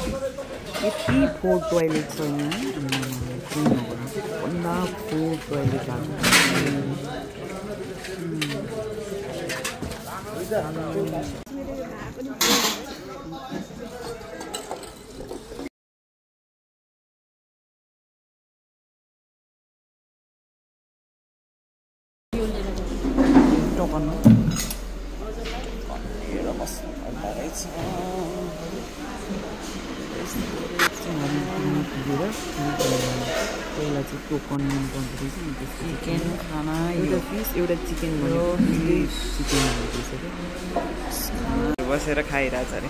यति four toilet छ यहाँ भन्दा फोर टोइलेट टोकन पहिला चाहिँ टोकन लिनुपर्दो रहेछ नि चिकन खाना एउटा फिस एउटा चिकन भयो चिकन बसेर खाइरहेछ अरे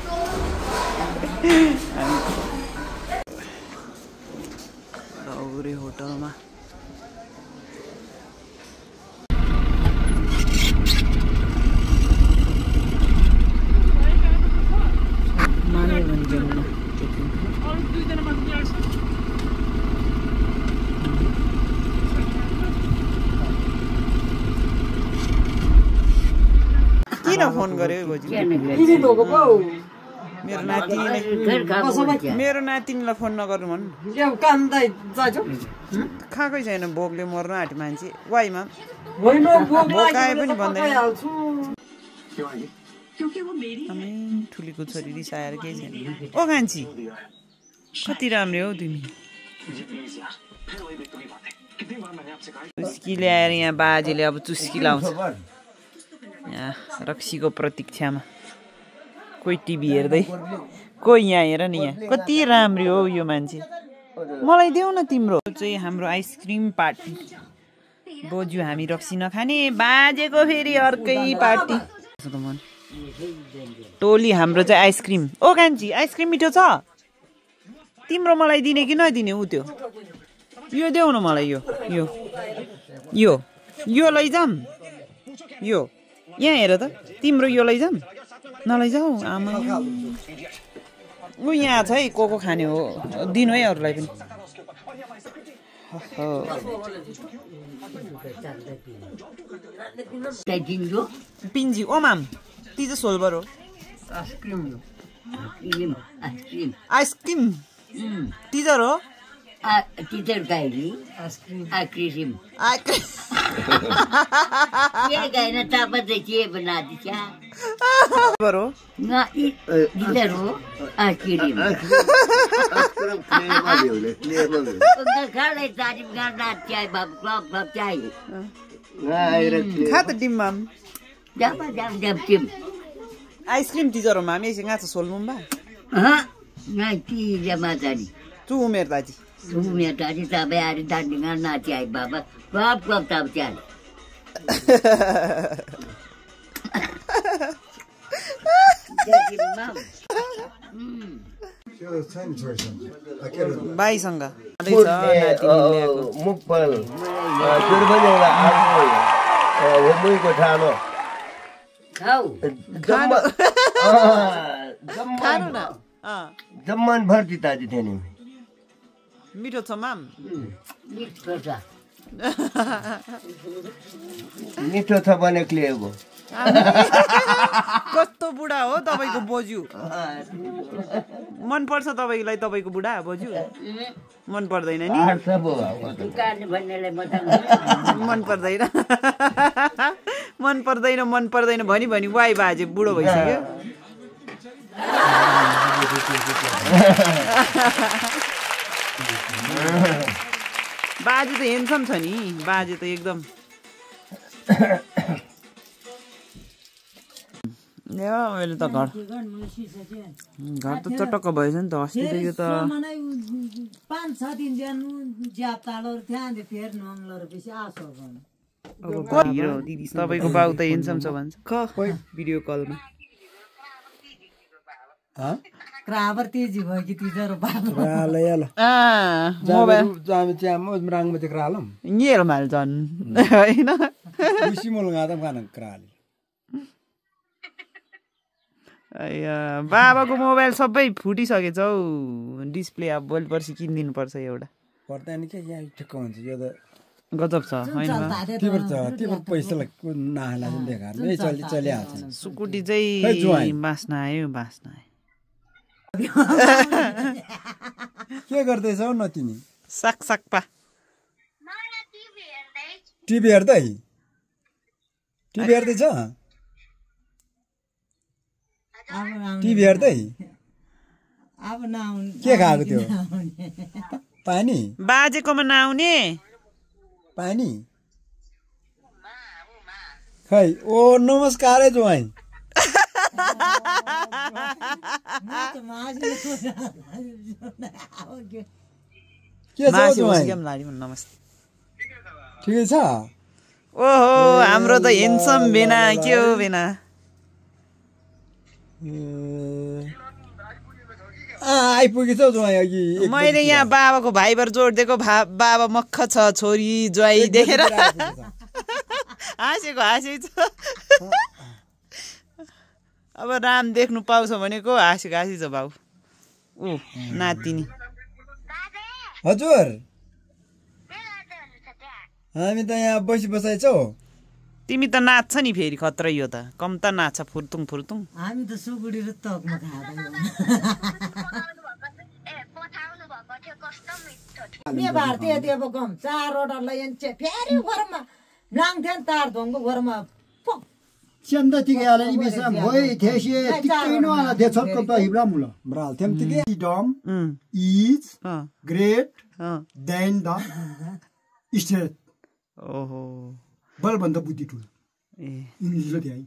दौरे होटलमा किन फोन गर्यो बोजू मेरो नातिनीलाई फोन नगर्नु भन्नु खाएकै छैन भोकले मर्न आँट्यो मान्छे वाइमा भोकाए पनि भन्दैन ठुलीको छोरी रिसाएर केही छैन ओ कान्छी कति राम्रो हौ तिमी चुस्की ल्याएर यहाँ बाजेले अब चुस्की लाउँछ यहाँ रक्सीको प्रतीक्षामा कोही टिभी हेर्दै कोही यहाँ हेर नि यहाँ कति राम्रो हो यो मान्छे मलाई देऊ न तिम्रो चाहिँ हाम्रो आइसक्रिम पार्टी बोजू हामी रक्सी नखाने बाजेको फेरि अर्कै पार्टी टोली हाम्रो चाहिँ आइसक्रिम ओ कान्छी आइसक्रिम मिठो छ तिम्रो मलाई दिने कि नदिने उ त्यो यो देऊ न मलाई यो यो यो यो लैजाम यो यहाँ हेर त तिम्रो यो लैजाम नलैजाऊ आमा ऊ यहाँ छ है को खाने हो दिनु है अरूलाई पनि पिन्जी ओ माम ती चाहिँ सोल्भर हो आइसक्रिम टिचर हो टीचर गायली आइसक्रीम ये गायना तापा देखिए बना दी क्या बरो ना टीचर हो आइसक्रीम उनका खाले तारीफ करना चाहिए बाबू क्लब चाहिए खा त टिम माम जब टिम आइसक्रिम टिचर हो माम यसै गाछ सोल्नु बा हाँ ना टी जमा तारी तू उमेर दाजी Suhunya tadi sampai hari tadi dengan nasi ay baba, klub tahu cari. Jadi mam. By सँग मुखपल दुर्बलला आफै होमुइको ठानो खाऊ खानु न जम्मन भर्ती ताजी थियो नि मिठो छ माम मिठो छ भने क्लिएको कस्तो बुढा हो तपाईको बोजू मन पर्छ तपाईलाई तपाईको बुढा बोजू मन पर्दैन नि मन पर्दैन मन पर्दैन भनी भनी वाइ बाजे बुढो भइसक्यो बाजे त हेन्सम छ नि बाजे त एकदम मैले त घर त चटक्क भएछ नि त अस्ति त यो त 5-6 दिन जानु ज्याप्तालहरु त्यहाँ फेर नङलहरु पछि आसो गर्नु तपाईको बाउ त हेन्सम छ भन्छ भिडियो कलमा क्राबर तेजी भयो कि तिजरो बाबु मोबाइल जामे चाहिँ राङमा चाहिँ क्रालम येल माल जन हैन खुसी मोल गादम खान क्राली बाबाको मोबाइल सबै फुटिसकेछ हौ डिस्प्ले अब भोलि पर्सि किनिदिनु पर्छ एउटा पर्दैन के यहाँ ठिक्क हुन्छ यो त गजब छ हैन तिम्रो पैसालाई नाला चाहिँ बेकार नै चलिहाल्छ सुकुटी चाहिँ बास्न आयो के गर्दैछौ न तिमी साक साकपा टिभी हेर्दै हेर्दैछ टिभी हेर्दै अब नआउने के खाएको त्यो पानी बाजेकोमा नआउने पानी खै ओ नमस्कारै ज्वाइँ के छ ज्वाइँ नमस्ते ठिकै छ ओहो हाम्रो त हेन्सम बेना के हो बेना आइपुगेछौ ज्वाइँ अघि मैले यहाँ बाबाको भाइबर जोडिदिएको बाबा मक्ख छ छोरी ज्वाइँ देखेर हाँसेको अब राम देख्नु पाउँछ भनेको हाँसेको छ बाउ ऊ नातिनी हजुर हामी त यहाँ बसी छौ तिमी त नाच्छ नि फेरि खत्रै यो त कम त नाच्छ फुर्तुङ फुर्तुङ हामी त सुकुडी र तकमा खाँदैन भारतीय देव गम 4वटा लयन्चे फेरि घरमा नाङ्थे तार धोङको घरमा चन्द तिगेला नि बिसम भइ थेसे तिकैनो आला देछत त हिब्रा मुल ब्राल थेम तिगे डम is great than the state ओहो बल भन्दा बुद्धि ठुलो ए इंग्लिश लो त्यही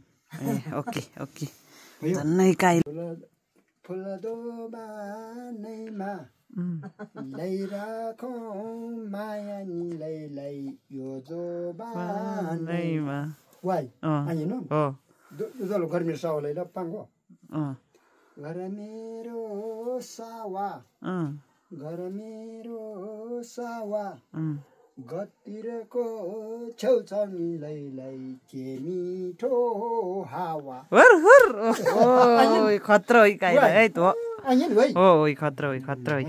ओके ओके धन्नै काइ फुल दोबा नैमा लैराखौ माया नि लैलै यो जोबा नैमा वाइ आइन हो दुलो घर मेरो सावा लैला पाङ्गो घर मेरो सावा गतिरको छेउछाउनी लैलै के मिठो हावा खतरा होइ काइला है त आइन भाइ हो खतरा होइ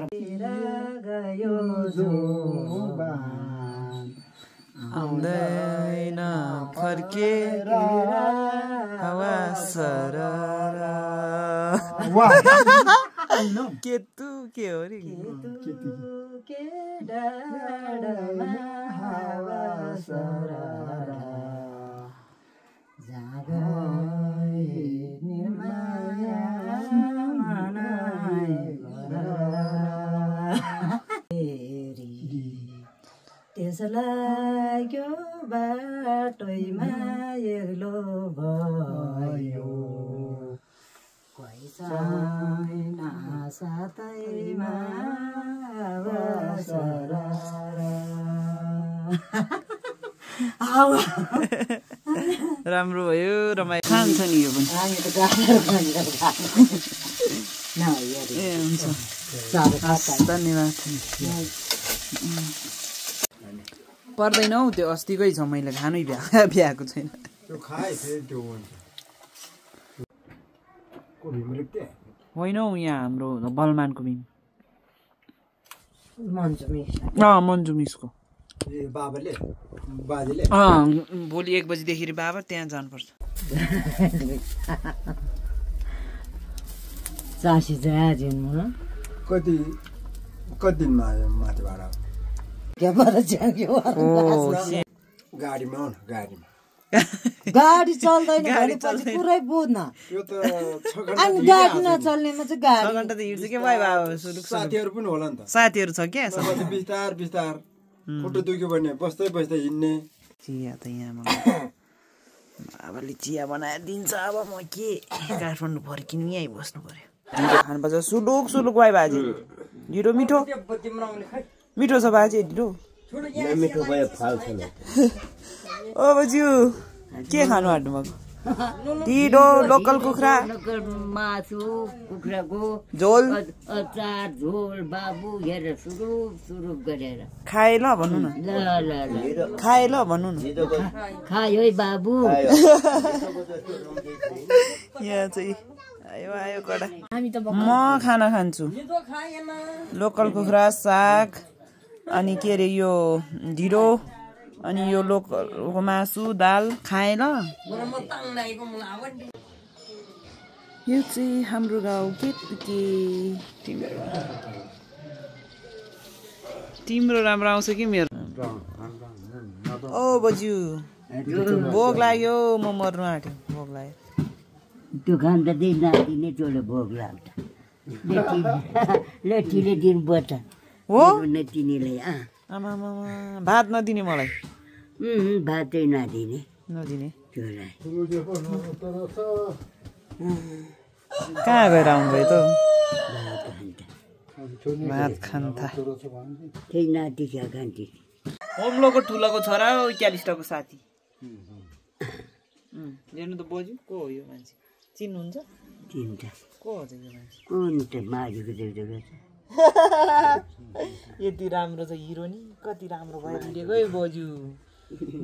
आउँदैन फर्केर हावा सररा केतु के हो रे के डाँडामा हावा सररा जागै निर्माया मनाइ त्यस लाग्यो बाटैमा एक्लो भयो कोही छैन साथैमा राम्रो भयो रमाइलो खान्छ नि यो पनि ए हुन्छ धन्यवाद पर्दैन हौ त्यो अस्तिकै छ मैले खानै भ्याएको छैन त्यो खाए फेरि त्यो हुन्छ को भीमरुक्ते होइन हौ यहाँ हाम्रो बलमानको भीम मन्जु मिसको ए बाबाले बाजेले भोलि 1 बजीदेखि बाबा त्यहाँ जानुपर्छ चासी जान कति दिनमा आयो माथि भाडा गाडीमा हो न गाडीमा गाडी चल्दैन भनेपछि पुरै बुझ्न यो त 6 अनि गाडी नचल्नेमा चाहिँ गाडी 6 घण्टा त हिँड्छ के भाइ बाबा साथीहरू पनि होला नि त साथीहरू छ क्या बिस्तार बिस्तार खुट्टा दुख्यो भने बस्दै हिँड्ने चिया त यहाँ बाबाले चिया बनाएर दिन्छ अब म के काठमाडौँ फर्किनु यहीँ बस्नु पर्यो ढिँडो खानुपर्छ सुलुक भाइ बाजे ढिँडो मिठो छ बाजे ढिँडो मिठो भयो फाल्छ न ओ बज्यू के खानु आँट्नु भएको ढिँडो लोकल कुखुरा मासु कुखुराको झोल अचार झोल बाबु हेरेर सुरुप गरेर खाए ल भन्नु न खाए ल भन्नु न खायो है बाबु यहाँ चाहिँ आयो कडा म खाना खान्छु लोकल कुखुरा साग अनि के अरे यो ढिँडो अनि यो लोकलको मासु दाल खाए ल यो चाहिँ हाम्रो गाउँ के तिम्रो राम्रो आउँछ कि मेरो ओ बज्यू भोग लाग्यो म मर्नु आँट्यो भोग लाग्यो त्यो खाँदा त्यही नातिने तँले भोग लाग्छ लेटीले दिनुपर्छ हो नेतिनीलाई आमा भात नदिने मलाई भातै नदिने नदिने तँलाई कहाँ गएर आउनुभयो त भात खान्था त्यही नाति क्या खान्थे होम्लोको ठुलोको छोरा हो क्यालिस्टाको साथी हेर्नु त बज्यू को हो यो मान्छे चिन्नुहुन्छ चिन्छ को हो चाहिँ यो मान्छे कुन त माझीको देउदेउको छ यति राम्रो छ हिरो नि कति राम्रो भइदिएको है बज्यू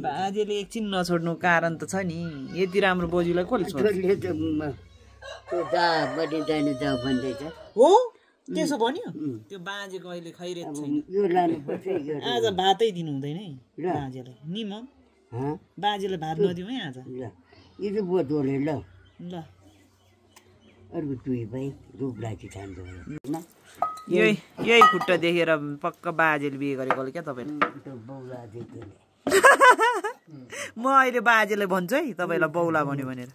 बाजेले एकछिन नछोड्नु कारण त छ नि यति राम्रो बज्यूलाई कसले छोड्छ हो त्यसो भन्यो त्यो बाजेको अहिले खैरेत छैन आज भातै दिनु हुँदैन है बाजेलाई नि म बाजेलाई भात नदिउँ है आज यो बोतोले ल ल अर्को तुई भाइ रूपलाई खान्छ यही खुट्टा देखेर पक्का बाजेले बिहे गरेकोले क्या तपाईँले म अहिले बाजेलाई भन्छु है तपाईँलाई बौला भन्यो भनेर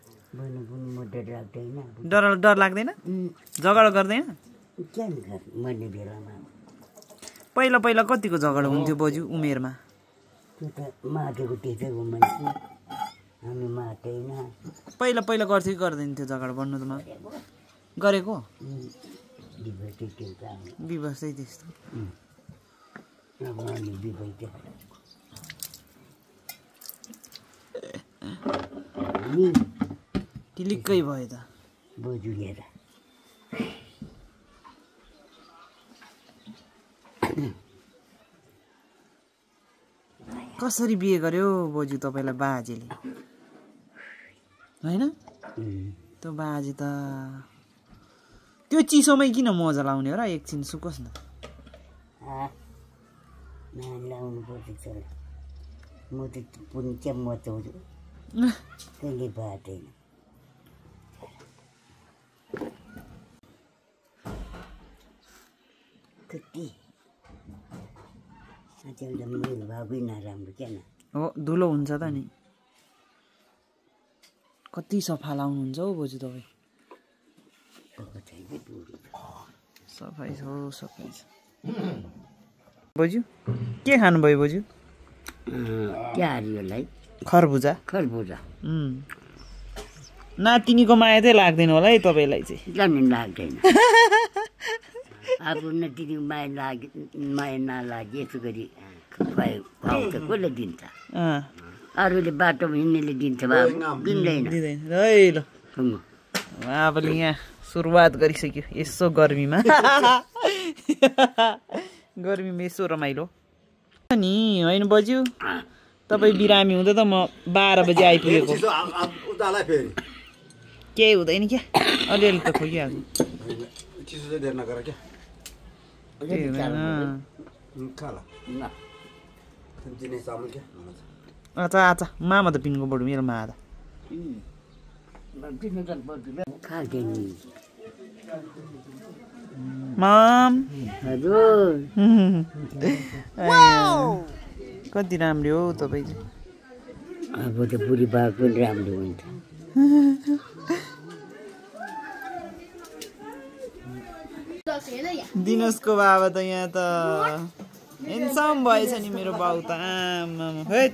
डर लाग्दैन झगडा गर्दैन पहिला पहिला कतिको झगडा हुन्थ्यो बज्यू उमेरमा पहिला पहिला गर्थ्यो कि गर्दैन थियो झगडा भन्नु त म गरेको विवशै त्यस्तो टिलिक्कै भयो त बोजू लिएर कसरी बिहे गर्यो बोजू तपाईँलाई बाजेले होइन त्यो बाजे त त्यो चिसोमै किन मजा लाउने हो र एकछिन सुकोस् न लाउनु पर्छ म त पुनि क्या मचाउँछु कहिले बाँदैन कति एउटा मेरो भागै नराम्रो क्या न हो धुलो हुन्छ त नि कति सफा लाउनुहुन्छ हौ बोजू तपाईँ सफाइ छ सफाइ छ बोजू के खानुभयो बोजू क्यारियोलाई खरबुजा खरबुजा नातिनीको माया चाहिँ लाग्दैन होला है तपाईँलाई चाहिँ जमिन लाग्दैन आफ्नो नातिनीको माया नलागे यसो गरी खुवाउ त कसले दिन्छ अरूले बाटोमा हिँड्नेले दिन्छ दिँदैन है ल उहाँले यहाँ सुरुवात गरिसक्यो यसो गर्मीमा गर्मीमा यसो रमाइलो नि होइन बज्यू तपाईँ बिरामी हुँदा त म 12 बजी आइपुगेको केही हुँदैन क्या अलिअलि त खोकिहाल्नु अच्छा अच्छा मामा त पिनको बडु मेरो मा त मम हजुर कति राम्रो हो तपाईँ चाहिँ अब त बुढी बाको राम्रो हुन्छ दिनोसको बाबा त यहाँ त हेन्सम भएछ नि मेरो बाउ त आमा हेट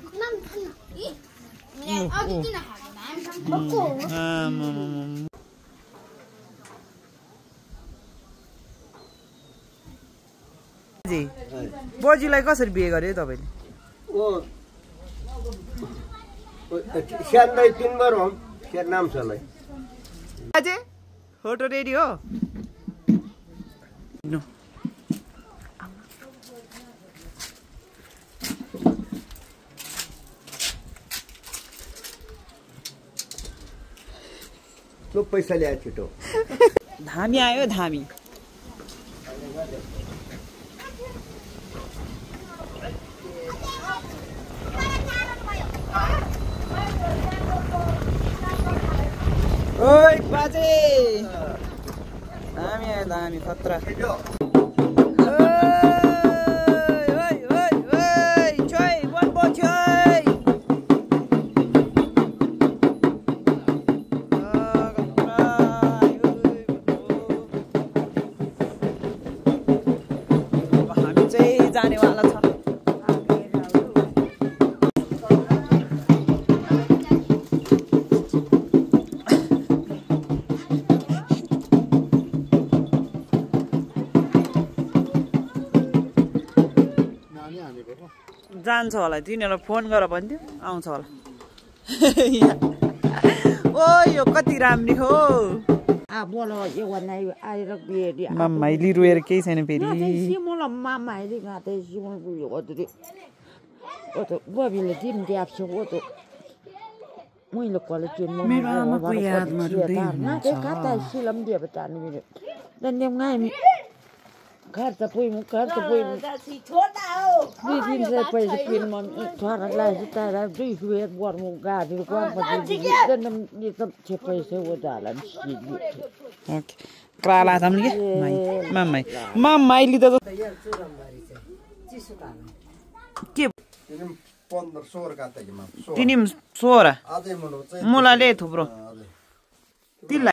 बोजूलाई कसरी बिहे गर्यो तपाईँले स्यान्दै 3 बार हो के नाम छ लै अझै फोटो रेडी हो नो तो पैसा ल्याए छिटो धामी आयो धामी ओइ बाजे दामी आयो दामी खतरा जान्छ होला तिनीहरूलाई फोन गरेर भन्थ्यो आउँछ होला ओ यो कति राम्री हो मामाइली रोएर केही छैन फेरि मेरो आमाको यादमा रुँदै खर्च पुग्नु पैसा किन्नु छोरालाई जुटाएर 2 रुपियाँ गर्नु गाडीहरू पैसा उधारलाई ओके क्राला था नि मामाइ मामाइली त के 15-16 काटे कि माम तिनी 16 आजै मुलाले थुप्रो तिला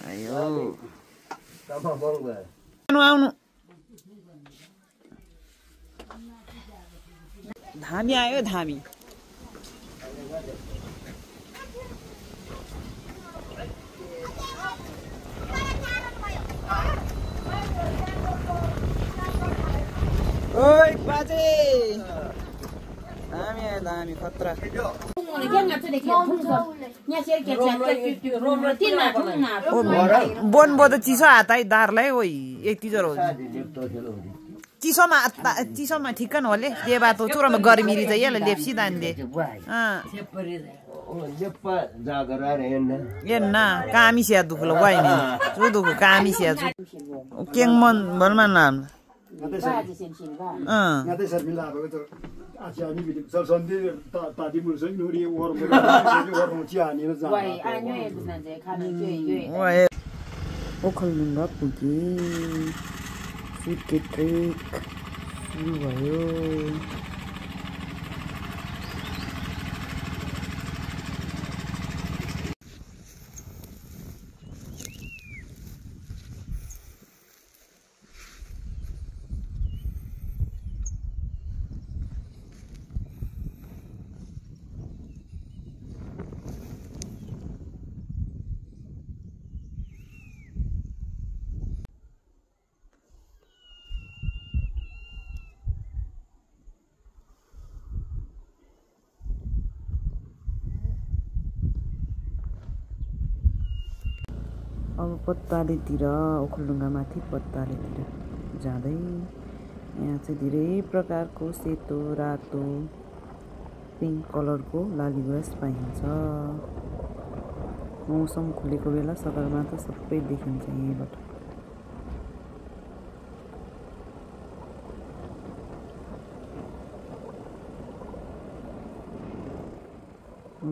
आयो तमा बङ्गला आउनु धामी आयो धामी ओइ बाजे धामी आयो धामी खतरा बोन बोध चिसो हात है दारलाई ओइ यति जरो चिसोमा ठिक्क नहोले के बात हो चुरमा गर्मी रिज यसले लेप्सी दान्दे एन्ना कामी स्या दुखलो वाइने चु दुख कामी स्या चु केङ मन भनमा नाम ngatai sarmila ba to aciani bi sonde tadi mulsoi nuri warmo ciani na za wai anyo e na je khani joi wai Okhaldhunga पुगे सुटके ट्रेक सुरु भयो अब पत्तालेतिर ओखलढुङ्गा माथि पत्तालेतिर जाँदै यहाँ चाहिँ धेरै प्रकारको सेतो रातो पिङ्क कलरको लालीगुँरास पाइन्छ मौसम खुलेको बेला सगरमाथा सबै देखिन्छ यहीँबाट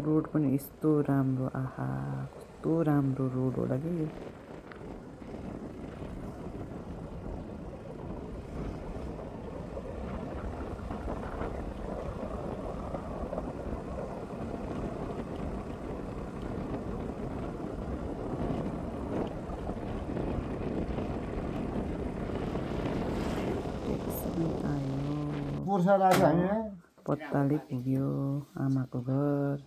रोड पनि यस्तो राम्रो आहा कस्तो राम्रो रोड होला के यो पत्ताले पुग्यो आमाको घर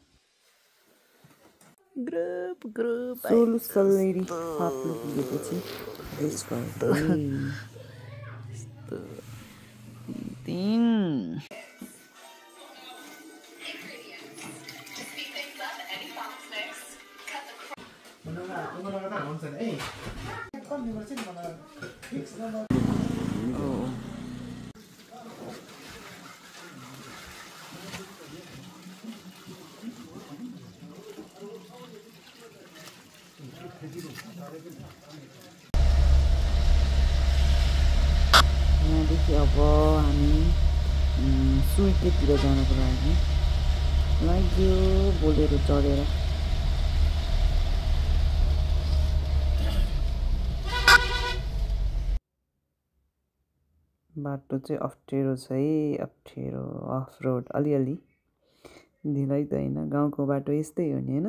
ग्रुप सोलु सल्लेरी फाप्लो पुगेपछि रेस्ट गर्दै तीन यहाँदेखि अब हामी सुइकेतिर जानको लागि लाग्यो बोलेरो चढेर बाटो चाहिँ अप्ठ्यारो छ है अप्ठ्यारो अफ रोड अलिअलि ढिलै त होइन गाउँको बाटो यस्तै हो नि हैन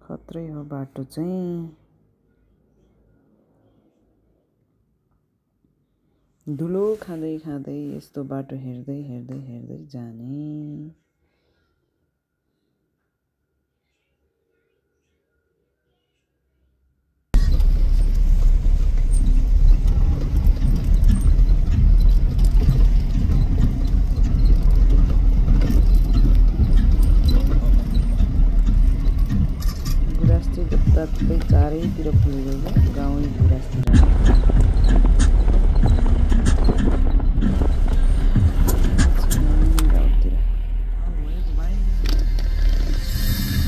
खत्रै हो बाटो चाहिँ धुलो खाँदै खाँदै यस्तो बाटो हेर्दै हेर्दै हेर्दै जाने गुराँस चाहिँ जताततै चारैतिर फुलिरहेको गाउँ गुराँसतिर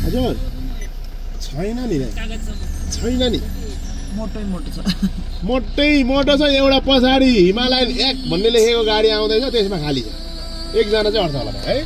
हजुर छैन नि छैन नि मोटै मोटो छ मोटै मोटो छ एउटा पछाडि हिमालयन 1 भन्ने लेखेको गाडी आउँदैछ त्यसमा खाली छ एकजना चाहिँ अर्थ होला है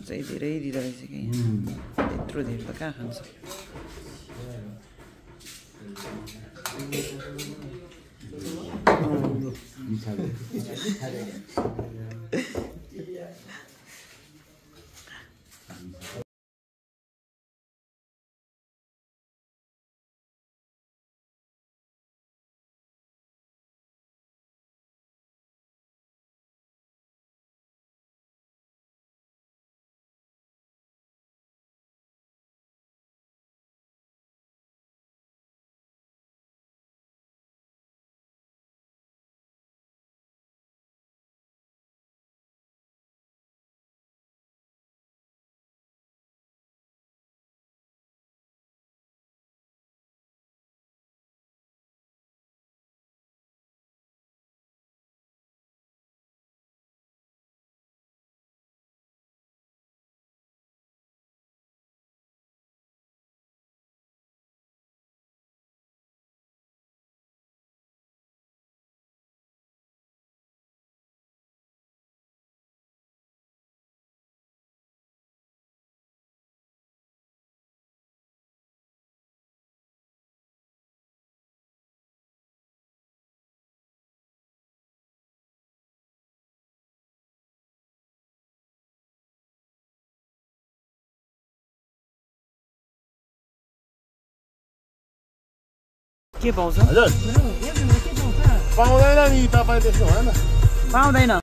चाहिँ धेरै दिँदो रहेछ कि त्यत्रो धेरै त कहाँ खान्छ के पाउँछ हजुर पाउँदैन नि तपाईँ त्यस्तो भएन पाउँदैन